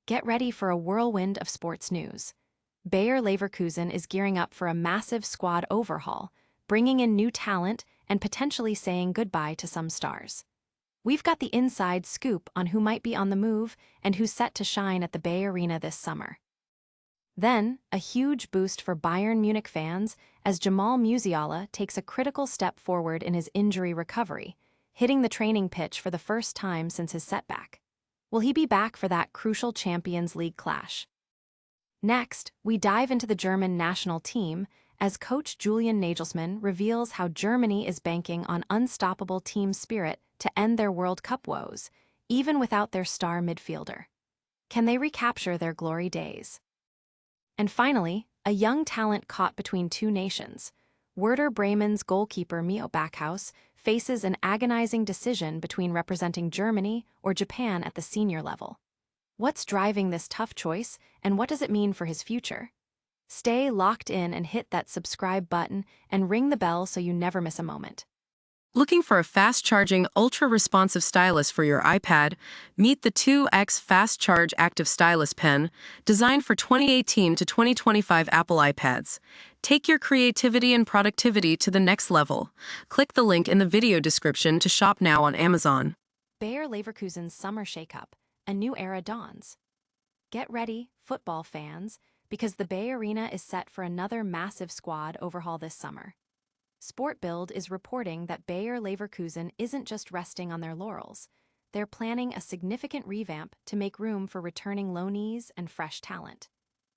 Get ready for a whirlwind of sports news. Bayer Leverkusen is gearing up for a massive squad overhaul, bringing in new talent and potentially saying goodbye to some stars. We've got the inside scoop on who might be on the move and who's set to shine at the Bay Arena this summer. Then, a huge boost for Bayern Munich fans as Jamal Musiala takes a critical step forward in his injury recovery, hitting the training pitch for the first time since his setback. Will he be back for that crucial Champions League clash? Next, we dive into the German national team as coach Julian Nagelsmann reveals how Germany is banking on unstoppable team spirit to end their World Cup woes, even without their star midfielder. Can they recapture their glory days? And finally, a young talent caught between two nations. Werder Bremen's goalkeeper Mio Backhaus faces an agonizing decision between representing Germany or Japan at the senior level. What's driving this tough choice, and what does it mean for his future? Stay locked in and hit that subscribe button and ring the bell so you never miss a moment. Looking for a fast-charging, ultra-responsive stylus for your iPad? Meet the 2X Fast Charge Active Stylus Pen, designed for 2018 to 2025 Apple iPads. Take your creativity and productivity to the next level. Click the link in the video description to shop now on Amazon. Bayer Leverkusen's summer shakeup, a new era dawns. Get ready, football fans, because the Bay Arena is set for another massive squad overhaul this summer. Sportbild is reporting that Bayer Leverkusen isn't just resting on their laurels. They're planning a significant revamp to make room for returning loanees and fresh talent.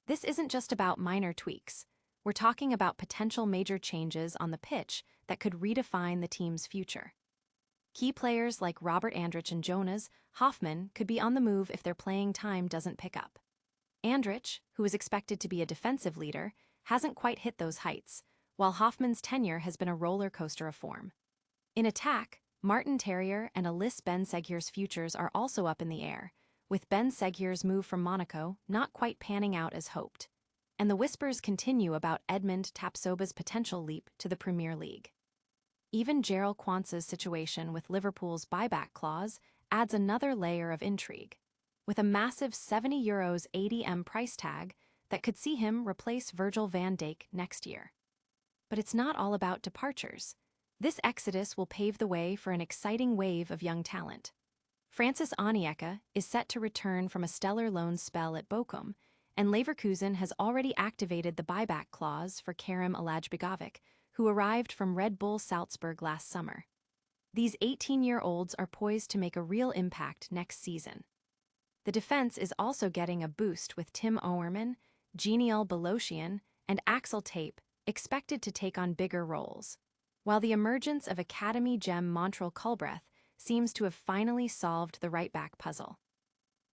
This isn't just about minor tweaks. We're talking about potential major changes on the pitch that could redefine the team's future. Key players like Robert Andrich and Jonas Hoffmann could be on the move if their playing time doesn't pick up. Andrich, who is expected to be a defensive leader, hasn't quite hit those heights, while Hoffmann's tenure has been a roller coaster of form. In attack, Martin Terrier and Alice Ben Seguir's futures are also up in the air, with Ben Seguir's move from Monaco not quite panning out as hoped. And the whispers continue about Edmund Tapsoba's potential leap to the Premier League. Even Jarell Quance's situation with Liverpool's buyback clause adds another layer of intrigue, with a massive €70 80M price tag that could see him replace Virgil van Dijk next year. But it's not all about departures. This exodus will pave the way for an exciting wave of young talent. Francis Onyeka is set to return from a stellar loan spell at Bochum, and Leverkusen has already activated the buyback clause for Kerim Alajbegovic, who arrived from Red Bull Salzburg last summer. These 18-year-olds are poised to make a real impact next season. The defense is also getting a boost with Tim Owerman, Genial Beloshian, and Axel Tape expected to take on bigger roles, while the emergence of Academy gem Montrell Culbreth seems to have finally solved the right-back puzzle.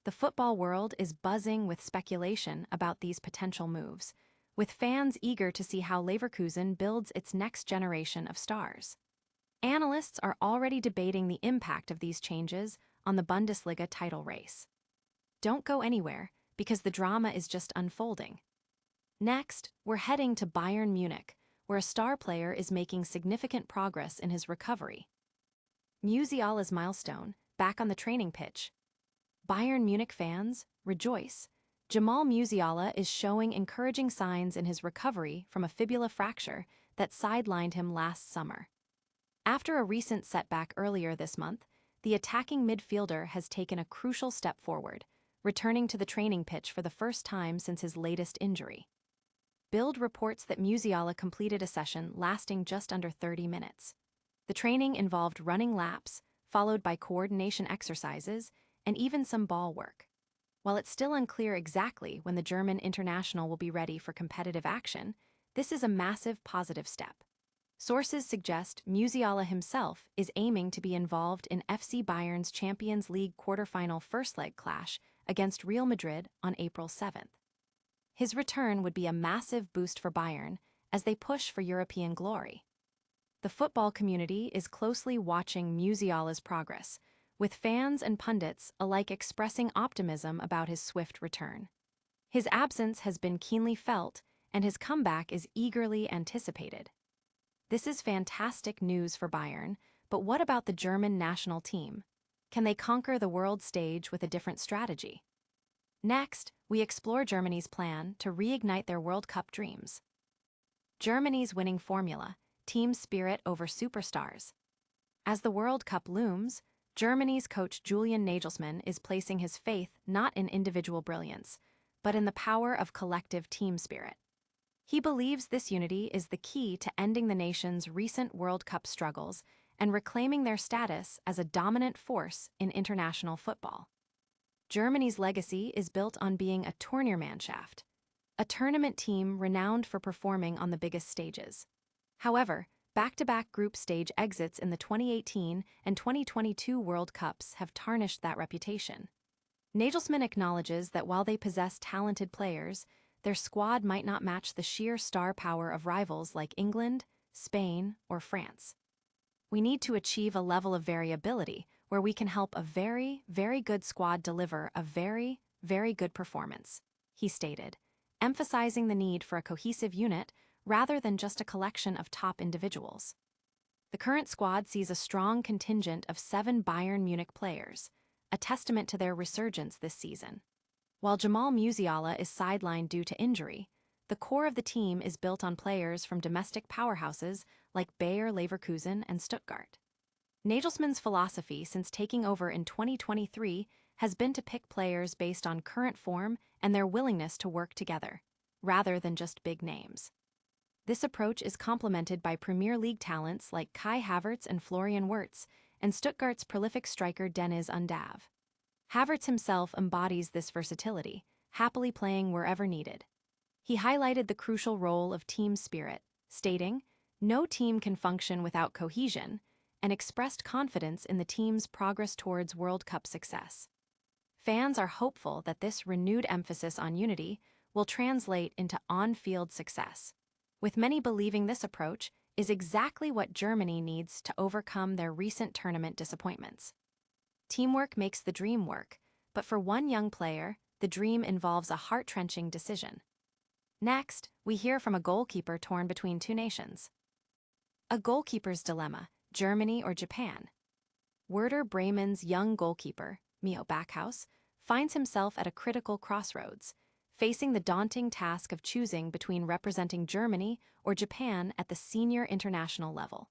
The football world is buzzing with speculation about these potential moves, with fans eager to see how Leverkusen builds its next generation of stars. Analysts are already debating the impact of these changes on the Bundesliga title race. Don't go anywhere, because the drama is just unfolding. Next, we're heading to Bayern Munich, where a star player is making significant progress in his recovery. Musiala's milestone, back on the training pitch. Bayern Munich fans, rejoice. Jamal Musiala is showing encouraging signs in his recovery from a fibula fracture that sidelined him last summer. After a recent setback earlier this month, the attacking midfielder has taken a crucial step forward, returning to the training pitch for the first time since his latest injury. Bild reports that Musiala completed a session lasting just under 30 minutes. The training involved running laps, followed by coordination exercises, and even some ball work. While it's still unclear exactly when the German international will be ready for competitive action, this is a massive positive step. Sources suggest Musiala himself is aiming to be involved in FC Bayern's Champions League quarterfinal first-leg clash against Real Madrid on April 7th. His return would be a massive boost for Bayern as they push for European glory. The football community is closely watching Musiala's progress, with fans and pundits alike expressing optimism about his swift return. His absence has been keenly felt, and his comeback is eagerly anticipated. This is fantastic news for Bayern, but what about the German national team? Can they conquer the world stage with a different strategy? Next, we explore Germany's plan to reignite their World Cup dreams. Germany's winning formula: team spirit over superstars. As the World Cup looms, Germany's coach Julian Nagelsmann is placing his faith not in individual brilliance, but in the power of collective team spirit. He believes this unity is the key to ending the nation's recent World Cup struggles and reclaiming their status as a dominant force in international football. Germany's legacy is built on being a Turniermannschaft, a tournament team renowned for performing on the biggest stages. However, back-to-back group stage exits in the 2018 and 2022 World Cups have tarnished that reputation. Nagelsmann acknowledges that while they possess talented players, their squad might not match the sheer star power of rivals like England, Spain, or France. We need to achieve a level of variability where we can help a very, very good squad deliver a very, very good performance, he stated, emphasizing the need for a cohesive unit rather than just a collection of top individuals. The current squad sees a strong contingent of 7 Bayern Munich players, a testament to their resurgence this season. While Jamal Musiala is sidelined due to injury, the core of the team is built on players from domestic powerhouses like Bayer Leverkusen and Stuttgart. Nagelsmann's philosophy since taking over in 2023 has been to pick players based on current form and their willingness to work together, rather than just big names. This approach is complemented by Premier League talents like Kai Havertz and Florian Wirtz, and Stuttgart's prolific striker Deniz Undav. Havertz himself embodies this versatility, happily playing wherever needed. He highlighted the crucial role of team spirit, stating, "No team can function without cohesion," and expressed confidence in the team's progress towards World Cup success. Fans are hopeful that this renewed emphasis on unity will translate into on-field success, with many believing this approach is exactly what Germany needs to overcome their recent tournament disappointments. Teamwork makes the dream work, but for one young player, the dream involves a heart-wrenching decision. Next, we hear from a goalkeeper torn between two nations. A goalkeeper's dilemma: Germany or Japan. Werder Bremen's young goalkeeper, Mio Backhaus, finds himself at a critical crossroads, facing the daunting task of choosing between representing Germany or Japan at the senior international level.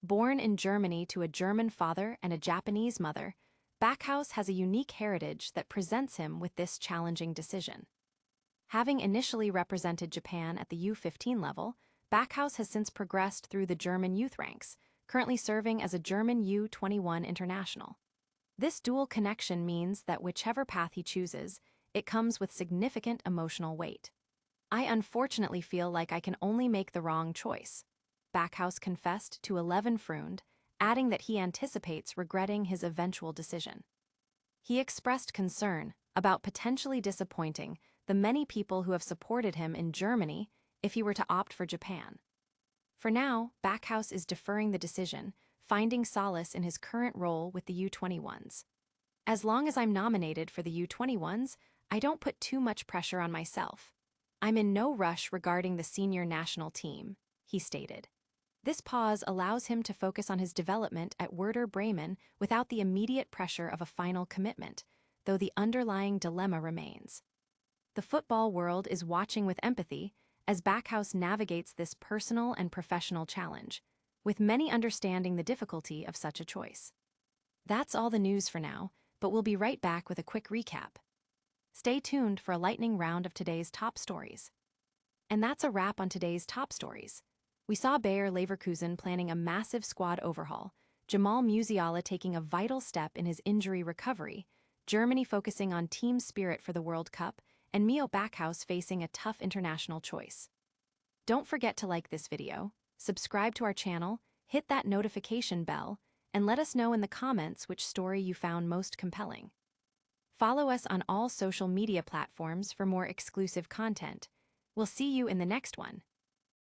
Born in Germany to a German father and a Japanese mother, Backhaus has a unique heritage that presents him with this challenging decision. Having initially represented Japan at the U15 level, Backhaus has since progressed through the German youth ranks, currently serving as a German U21 international. This dual connection means that whichever path he chooses, it comes with significant emotional weight. "I unfortunately feel like I can only make the wrong choice," Backhaus confessed to 11 Freund, adding that he anticipates regretting his eventual decision. He expressed concern about potentially disappointing the many people who have supported him in Germany if he were to opt for Japan. For now, Backhaus is deferring the decision, finding solace in his current role with the U21s. "As long as I'm nominated for the U21s, I don't put too much pressure on myself. I'm in no rush regarding the senior national team," he stated. This pause allows him to focus on his development at Werder Bremen without the immediate pressure of a final commitment, though the underlying dilemma remains. The football world is watching with empathy as Backhaus navigates this personal and professional challenge, with many understanding the difficulty of such a choice. That's all the news for now, but we'll be right back with a quick recap. Stay tuned for a lightning round of today's top stories. And that's a wrap on today's top stories. We saw Bayer Leverkusen planning a massive squad overhaul, Jamal Musiala taking a vital step in his injury recovery, Germany focusing on team spirit for the World Cup, and Mio Backhaus facing a tough international choice. Don't forget to like this video, subscribe to our channel, hit that notification bell, and let us know in the comments which story you found most compelling. Follow us on all social media platforms for more exclusive content. We'll see you in the next one.